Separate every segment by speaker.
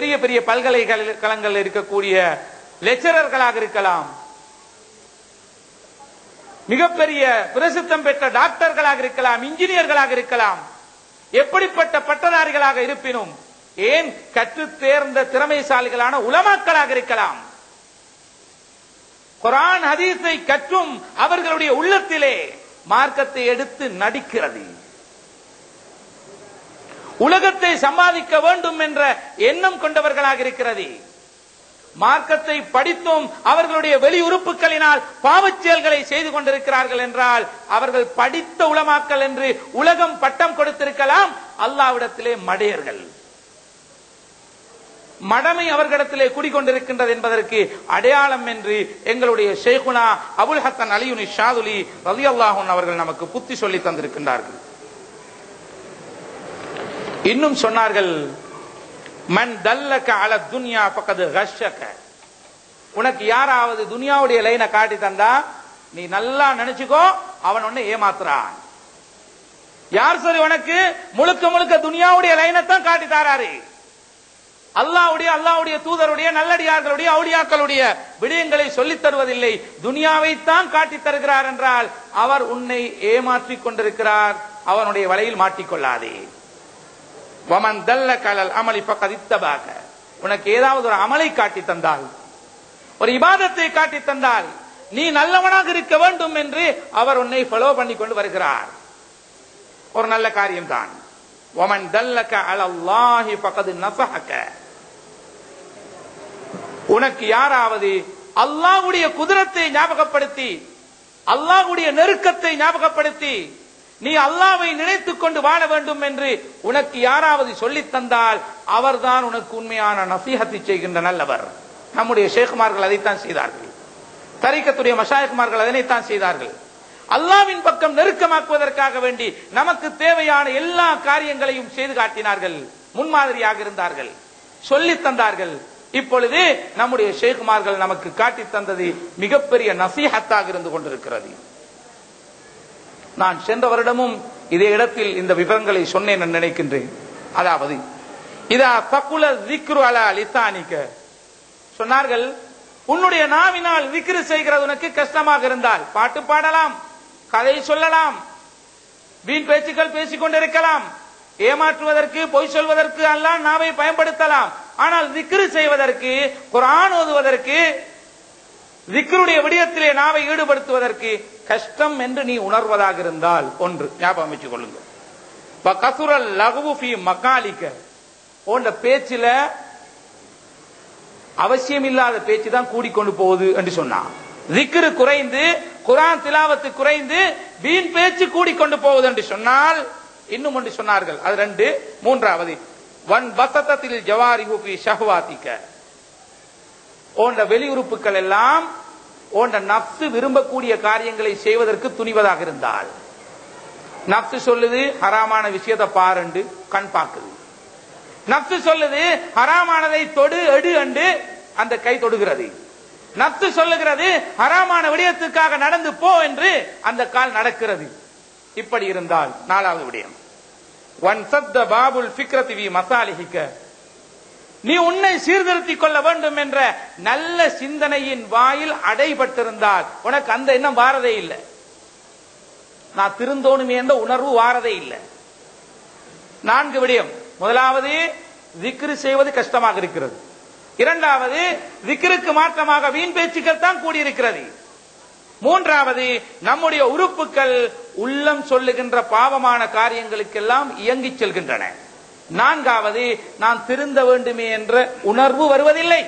Speaker 1: பெரிய பெரிய பல்கலைக்கழகங்கள் இருக்கக்கூடிய லெக்சரர்களாக இருக்கலாம், மிகப்பெரிய பிரசித்தம் பெற்ற டாக்டர்களாக இருக்கலாம், இன்ஜினியர்களாக இருக்கலாம், எப்படிப்பட்ட பட்டதாரிகளாக இருப்பினும், ஏன் கற்று தேர்ந்த திறமைசாலிகளான உலமாக்களாக இருக்கலாம், குர்ஆன் ஹதீஸை கற்றும் அவர்களுடைய உள்ளத்திலே மார்க்கத்தை எடுத்து நடிக்கிறது, உலகத்தை சம்பாதிக்க வேண்டும் என்ற எண்ணம் கொண்டவர்களாக இருக்கிறது. மார்க்கத்தை படித்தும் அவர்களுடைய வெளி உறுப்புகளினால் பாவச் செயல்களை செய்து கொண்டிருக்கிறார்கள் என்றால் அவர்கள் படித்த உலமாக்கள் என்று உலகம் பட்டம் கொடுத்திருக்கலாம். அல்லாஹ்விடத்திலே மடையர்கள், மடமை அவர்களிடத்திலே குடிக்கொண்டிருக்கின்றது என்பதற்கு அடையாளம் என்று எங்களுடைய ஷேகுனா அபுல் ஹசன் அலியுனி ஷாதுலி ரலியல்லாஹு அன்ஹு அவர்கள் நமக்கு புத்தி சொல்லி தந்திருக்கின்றார்கள். இன்னும் சொன்னார்கள், மன் தல்லக அல துன்யா ஃபகத் கஷக. உனக்கு யாராவது துனியாவுடைய லைனை காட்டி தந்தா நீ நல்லா நினைச்சுக்கோ, அவன் உன்னை ஏமாத்துறான். யார் சரி உனக்கு முழுக்க முழுக்க துனியாவுடைய லைனை தான் காட்டி தாராரு, அல்லாஹ்வுடைய தூதருடைய நல்லடியார்களுடைய அவுலியாக்களுடைய விடயங்களை சொல்லித் தருவதில்லை, துனியாவை தான் காட்டி தருகிறார் என்றால் அவர் உன்னை ஏமாற்றிக் கொண்டிருக்கிறார். அவனுடைய வலையில் மாட்டிக்கொள்ளாதே. வமன் தல்லக அலல் அமலி ஃபகத் இத்தபாக. உனக்கு ஏதாவது ஒரு அமலை காட்டி தந்தால், ஒரு இபாதத்தை காட்டி தந்தால், நீ நல்லவனாக இருக்க வேண்டும் என்று அவர் உன்னை ஃபாலோ பண்ணி கொண்டு வருகிறார். ஒரு நல்ல காரியம் தான். வமன் தல்லக அலல்லாஹி ஃபகத் நஸஹக. உனக்கு யாராவது அல்லாஹ்வுடைய குதிரத்தை ஞாபகப்படுத்தி, அல்லாஹ்வுடைய நெருக்கத்தை ஞாபகப்படுத்தி, நீ அல்லாஹ்வை நினைத்துக் கொண்டு வாழ வேண்டும் என்று உனக்கு யாராவது சொல்லித் தந்தால் அவர்தான் உனக்கு உண்மையான நசீஹத்தை செய்கின்ற நல்லவர். நம்முடைய ஷேக்மார்கள் அதைத்தான் செய்தார்கள், தரீக்கத்துடைய மஷாயிக்மார்கள் அதனைத்தான் செய்தார்கள். அல்லாஹ்வின் பக்கம் நெருக்கமாக்குவதற்காக வேண்டி நமக்கு தேவையான எல்லா காரியங்களையும் செய்து காட்டினார்கள், முன்மாதிரியாக இருந்தார்கள், சொல்லித் தந்தார்கள். இப்பொழுது நம்முடைய ஷேக்மார்கள் நமக்கு காட்டி தந்தது மிகப்பெரிய நசீஹத்தாக இருந்து கொண்டிருக்கிறது. நான் சென்ற வருடமும் இதே இடத்தில் இந்த விவரங்களை சொன்னேன் என்று நினைக்கின்றேன். அதாவது இதா தக்குல திக்ரு அலா லிசானிக, சொன்னார்கள், உன்னுடைய நாவினால் விக்ரு செய்கிறது உனக்கு கஷ்டமாக இருந்தால் பாட்டு பாடலாம், கதை சொல்லலாம், வீண் பேச்சுக்கள் பேசிக் கொண்டிருக்கலாம், ஏமாற்றுவதற்கு பொய் சொல்வதற்கு அல்லாஹ் நாவை பயன்படுத்தலாம். ஆனால் விக்ரு செய்வதற்கு, குர்ஆன் ஓதுவதற்கு, விக்ருடைய விடயத்திலே நாவை ஈடுபடுத்துவதற்கு கஷ்டம் என்று நீ உணர்வதாக இருந்தால் ஒன்று ஞாபகம் வச்சுக் கொள்ளுங்கள். கசுரல் லகுவு ஃபீ மகாலிக. போன்ற பேச்சில அவசியம் இல்லாத பேச்சு தான் கூடிக்கொண்டு போகுது என்று சொன்னான். விக்ரு குறைந்து, குர்ஆன் திலாவத்து குறைந்து, வீண் பேச்சு கூடிக்கொண்டு போகுது என்று சொன்னால் இன்னும் ஒன்று சொன்னார்கள். அது ரெண்டு. மூன்றாவது, வன் பசத்தத்தில் ஜவாரிஹு ஃபீ ஷஹ்வாதிக. போன்ற வெளியுறுப்புகள் எல்லாம் போன்ற நப்சு விரும்பக்கூடிய காரியங்களை செய்வதற்கு துணிவதாக இருந்தால், நப்சு சொல்லுது ஹராமான விஷயத்தை பாருண்டு கண் பார்க்குது, நப்சு சொல்லுது ஹராமானதை தொடு எடு என்று அந்த கை தொடுகிறது, நப்சு சொல்லுகிறது ஹராமான விடயத்துக்காக நடந்து போ என்று அந்த கால் நடக்கிறது. இப்படி இருந்தால் நாலாவது விடயம், வன் சத்த பாபுல் ஃபிக்ரதி ஃபீ மசாலிஹிக. நீ உன்னை சீர்திருத்திக் கொள்ள வேண்டும் என்ற நல்ல சிந்தனையின் வாயில் அடைபட்டிருந்தால் உனக்கு அந்த எண்ணம் வாரதே இல்லை, நான் திருந்தோணுமே என்ற உணர்வு வாரதே இல்லை. நான்கு விடயம். முதலாவது, விக்ரு செய்வது கஷ்டமாக இருக்கிறது. இரண்டாவது, விக்ருக்கு மாற்றமாக வீண் பேச்சுக்கள் தான் கூடியிருக்கிறது. மூன்றாவது, நம்முடைய உறுப்புகள் உள்ளம் சொல்லுகின்ற பாவமான காரியங்களுக்கெல்லாம் இயங்கிச் செல்கின்றன. நான்காவது, நான் திருந்த வேண்டுமே என்ற உணர்வு வருவதில்லை.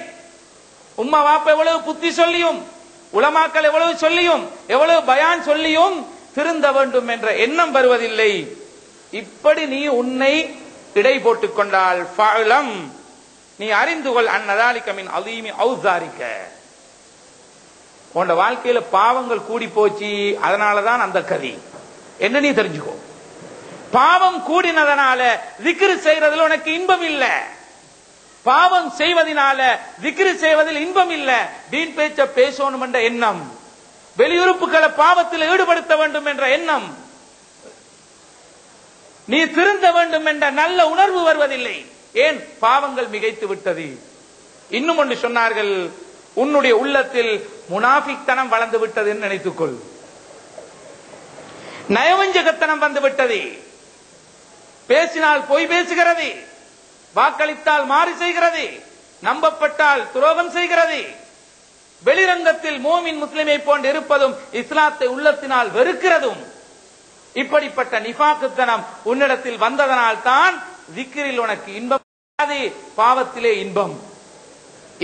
Speaker 1: உம்மா வாப்ப எவ்வளவு புத்தி சொல்லியும், உலமாக்கள் எவ்வளவு சொல்லியும், எவ்வளவு பயான் சொல்லியும் திருந்த வேண்டும் என்ற எண்ணம் வருவதில்லை. இப்படி நீ உன்னை இடை போட்டுக் கொண்டால் ஃபஅலம், நீ அறிந்து கொள், அன்னதாலிக மின் அலீமி ஔஸாரிக. உன் வாழ்க்கையில பாவங்கள் கூடி போச்சு, அதனாலதான் அந்த கதி என்ன நீ தெரிஞ்சுக்கோ. பாவம் கூடினதனால விக்ரு செய்யறதுல உனக்கு இன்பம் இல்ல, பாவம் செய்வதனால விக்ரு செய்வதில் இன்பம் இல்ல. வீண் பேச்ச பேசணும் என்ற எண்ணம், வெளியுறுப்புகளை பாவத்தில் ஈடுபடுத்த வேண்டும் என்ற எண்ணம், நீ திருந்த வேண்டும் என்ற நல்ல உணர்வு வருவதில்லை. ஏன் பாவங்கள் மிகைத்து விட்டது. இன்னும் ஒன்று சொன்னார்கள், உன்னுடைய உள்ளத்தில் முனாஃபிக்தனம் வளர்ந்து விட்டது என்று நினைத்துக்கொள். நயவஞ்சகத்தனம் வந்து விட்டது. பேசினால் பொய் பேசுகிறது, வாக்களித்தால் மாறி செய்கிறது, நம்பப்பட்டால் துரோகம் செய்கிறது. வெளிரங்கத்தில் மோமின் முஸ்லிமை போன்று இருப்பதும் இஸ்லாத்தை உள்ளத்தினால் வெறுக்கிறதும். இப்படிப்பட்ட நிஃபாக்குத்தனம் உன்னிடத்தில் வந்ததனால் தான் திக்ரில் உனக்கு இன்பம், பாவத்திலே இன்பம்.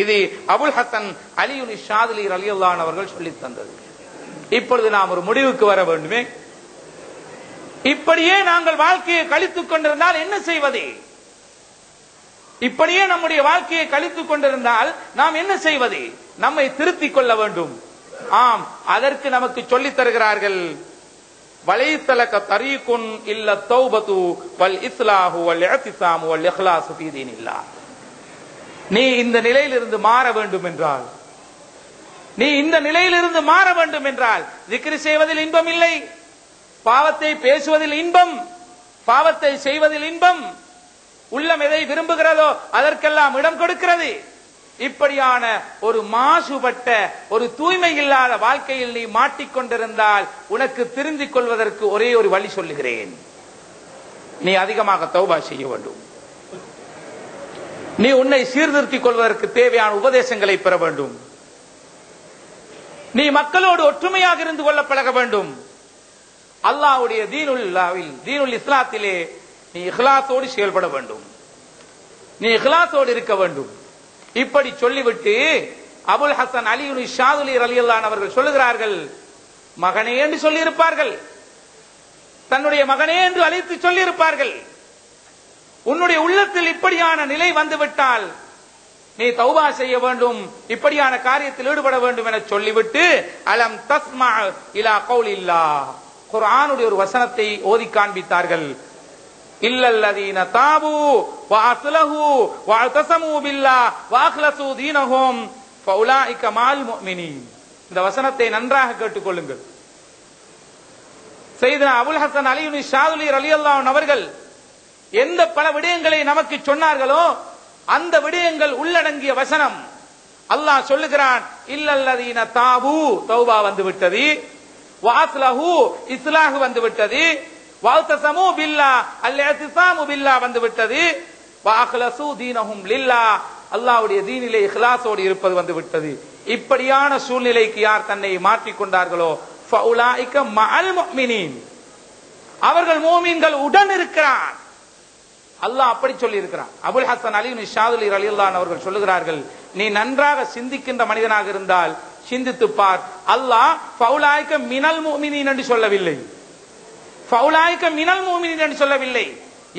Speaker 1: இது அபுல் ஹசன் அலியுனி ஷாதுலி ரலியல்லாஹு அன்ஹு அவர்கள் சொல்லித் தந்தது. இப்பொழுது நாம் ஒரு முடிவுக்கு வர வேண்டுமே. இப்படியே நாங்கள் வாழ்க்கையை கழித்துக் கொண்டிருந்தால் என்ன செய்வது? இப்படியே நம்முடைய வாழ்க்கையை கழித்துக் கொண்டிருந்தால் நாம் என்ன செய்வது? நம்மை திருத்திக் கொள்ள வேண்டும். ஆம், அதற்கு நமக்கு சொல்லித் தருகிறார்கள். வலைத்தலக தரீகுன் இல்ல தௌபது வல் இஸ்லாஹு வல் இஅ்திஸாமு வல் இக்லாஸு ஃபீ தீனில்லாஹ். நீ இந்த நிலையிலிருந்து மாற வேண்டும் என்றால், zikr செய்வதில் இன்பம் இல்லை, பாவத்தை பேசுவதில் இன்பம், பாவத்தை செய்வதில் இன்பம், உள்ளம் எதை விரும்புகிறதோ அதற்கெல்லாம் இடம் கொடுக்கிறது. இப்படியான ஒரு மாசுபட்ட, ஒரு தூய்மை இல்லாத வாழ்க்கையில் நீ மாட்டிக்கொண்டிருந்தால் உனக்கு திருந்திக் கொள்வதற்கு ஒரே ஒரு வழி சொல்லுகிறேன். நீ அதிகமாக தௌபா செய்ய வேண்டும். நீ உன்னை சீர்திருத்திக் கொள்வதற்கு தேவையான உபதேசங்களை பெற வேண்டும். நீ மக்களோடு ஒற்றுமையாக இருந்து கொள்ள பழக வேண்டும். அல்லாஹ்வுடைய தீனுல் இஸ்லாத்திலே நீ இஹ்லாஸோடு செயல்பட வேண்டும். நீ இஹ்லாஸோடு இருக்க வேண்டும். இப்படி சொல்லிவிட்டு அபுல் ஹசன் அலியுனி ஷாதுலி ரலியல்லாஹு அன்ஹு அவர்கள் சொல்லுகிறார்கள், மகனே என்று சொல்லி இருப்பார்கள், தன்னுடைய மகனே என்று அழைத்து சொல்லி இருப்பார்கள். உன்னுடைய உள்ளத்தில் இப்படியான நிலை வந்துவிட்டால் நீ தௌபா செய்ய வேண்டும், இப்படியான காரியத்தில் ஈடுபட வேண்டும் என சொல்லிவிட்டு அலம் தஸ்மா இலா கௌலில்லாஹ், குர்ஆனுடைய ஒரு வசனத்தை ஓதி காண்பித்தார்கள். இல்லல்லதீன தாபு வ அஸ்லஹு வ அத்தஸமு பில்லாஹ் வ அக்லஸு தீனஹும் ஃபஉலாயிக மால் முஃமினீன். இந்த வசனத்தை நன்றாக கேட்டுக்கொள்ளுங்கள். சையதுனா அபுல் ஹசன் அலியுனி ஷாதுலி ரலியல்லாஹு அன்ஹு அவர்கள் எந்த பல விடயங்களை நமக்கு சொன்னார்களோ அந்த விடயங்கள் உள்ளடங்கிய வசனம். அல்லாஹ் சொல்லுகிறான், இல்லல்லதீன தாபு, தௌபா வந்து விட்டது, வ அஸ்லஹு, இஸ்லாஹ் வந்து விட்டது, வஅத்தஸமு பில்லாஹ், அல்-இஅ்திஸாமு பில்லாஹ் வந்து விட்டது, வ அக்லஸு தீனஹும் லில்லாஹ், அல்லாஹ்வுடைய தீனிலே இக்லாஸோடு இருப்பது வந்து விட்டது. இப்படியான சூழ்நிலைக்கு யார் தன்னை மாற்றிக் கொண்டார்களோ ஃபஉலாயிக மஅல் முஃமினீன், அவர்கள் மூமின்கள் உடன் இருக்கிறார். அல்லாஹ் அப்படி சொல்லி இருக்கிறான். அபுல் ஹசன் அலியுனி ஷாதுலி ரலியல்லாஹு அன்ஹு அவர்கள் சொல்லுகிறார்கள், நீ நன்றாக சிந்திக்கின்ற மனிதனாக இருந்தால் சிந்தித்து பார். அல்லாஹ் ஃபஉலாயிக மினல் முஃமினீன் என்று சொல்லவில்லை, ஃபஉலாயிக மினல் முஃமினீன் என்று சொல்லவில்லை.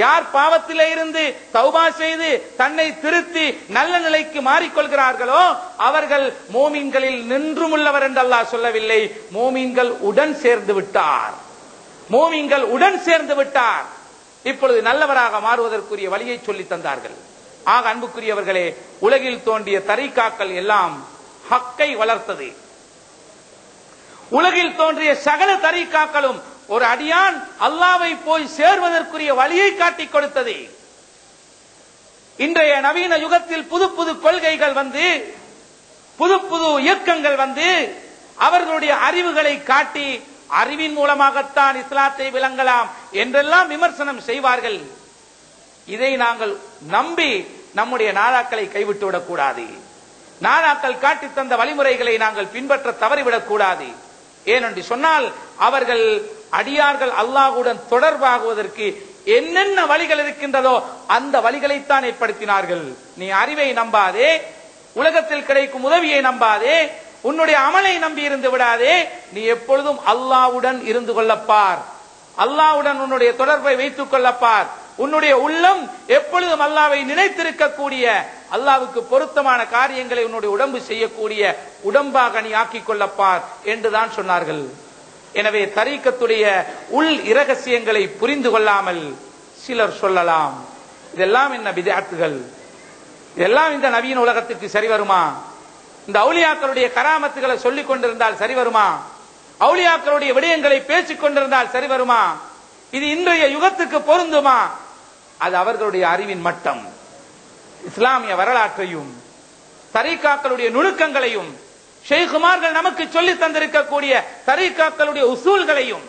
Speaker 1: யார் பாவத்திலே இருந்து தௌபா செய்து தன்னை திருத்தி நல்ல நிலைக்கு மாறிக்கொள்கிறார்களோ அவர்கள் மோமீன்களில் நின்றும் உள்ளவர் என்று அல்லாஹ் சொல்லவில்லை. மோமீன்கள் உடன் சேர்ந்து விட்டார், மோமீன்கள் உடன் சேர்ந்து விட்டார். இப்பொழுது நல்லவராக மாறுவதற்குரிய வழியை சொல்லி தந்தார்கள். ஆக அன்புக்குரியவர்களே, உலகில் தோன்றிய தரீகாக்கள் எல்லாம் ஹக்கை வளர்த்தது. உலகில் தோன்றிய சகல தரீகாக்களும் ஒரு அடியான் அல்லாஹ்வை போய் சேர்வதற்குரிய வழியை காட்டிக் கொடுத்தது. இன்றைய நவீன யுகத்தில் புது புது கொள்கைகள் வந்து, புது புது இயக்கங்கள் வந்து அவர்களுடைய அறிவுகளை காட்டி அறிவின் மூலமாகத்தான் இஸ்லாத்தை விளங்கலாம் என்றெல்லாம் விமர்சனம் செய்வார்கள். இதை நாங்கள் நம்பி நம்முடைய நாடாக்களை கைவிட்டுவிடக் கூடாது. நாடாக்கள் காட்டி தந்த வழிமுறைகளை நாங்கள் பின்பற்ற தவறிவிடக் கூடாது. ஏனென்று சொன்னால் அவர்கள் அடியார்கள் அல்லாஹ்வுடன் தொடர்பாகுவதற்கு என்னென்ன வழிகள் இருக்கின்றதோ அந்த வழிகளைத்தான் ஏற்படுத்தினார்கள். நீ அறிவை நம்பாதே, உலகத்தில் கிடைக்கும் உதவியை நம்பாதே, உன்னுடைய அமலை நம்பி இருந்து விடாதே. நீ எப்பொழுதும் அல்லாஹ்வுடன் இருந்து கொள்ளப்பார், அல்லாஹ்வுடன் உன்னுடைய தொடர்பை வைத்துக் கொள்ளப்பார். உன்னுடைய உள்ளம் எப்பொழுதும் அல்லாஹ்வை நினைத்திருக்கக்கூடிய, அல்லாஹ்வுக்கு பொருத்தமான காரியங்களை உன்னுடைய உடம்பு செய்யக்கூடிய உடம்பாக நீ ஆக்கிக் கொள்ளப்பார் என்றுதான் சொன்னார்கள். எனவே தரீக்கத்துடைய உள் இரகசியங்களை புரிந்து கொள்ளாமல் சிலர் சொல்லலாம், இதெல்லாம் என்ன பித்அத்துகள், இதெல்லாம் இந்த நவீன உலகத்திற்கு சரி வருமா? இந்த அவுலியாக்களுடைய கராமத்துகளை சொல்லிக் கொண்டிருந்தால் சரி வருமா? அவுலியாக்களுடைய விடயங்களை பேசிக் கொண்டிருந்தால் சரி வருமா? இது இன்றைய யுகத்துக்கு பொருந்துமா? அது அவர்களுடைய அறிவின் மட்டம், இஸ்லாமிய வரலாற்றையும் தரீகாக்களுடைய நுணுக்கங்களையும் ஷேகுமார்கள் நமக்கு சொல்லி தந்திருக்கக்கூடிய தரீகாக்களுடைய உசூல்களையும்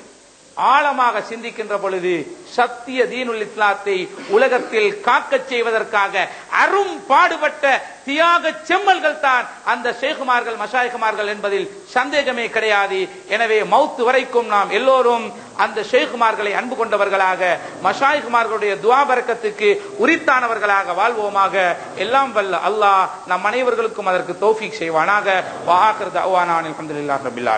Speaker 1: ஆழமாக சிந்திக்கின்ற பொழுது சத்திய தீனுல் இஸ்லாத்தை உலகத்தில் காக்கச் செய்வதற்காக அரும் பாடுபட்ட தியாக செம்மல்கள் தான் அந்த ஷேகுமார்கள் மஷாயிகுமார்கள் என்பதில் சந்தேகமே கிடையாது. எனவே மௌத்து வரைக்கும் நாம் எல்லோரும் அந்த ஷேகுமார்களை அன்பு கொண்டவர்களாக மஷாயிகுமார்களுடைய துஆ பரக்கத்துக்கு உரித்தானவர்களாக வாழ்வோமாக. எல்லாம் வல்ல அல்லாஹ் நம் அனைவர்களுக்கும் அதற்கு தௌஃபீக் செய்வானாக. வ ஆகிரு தஅவானா அல்ஹம்துலில்லாஹி ரப்பில் ஆலமீன்.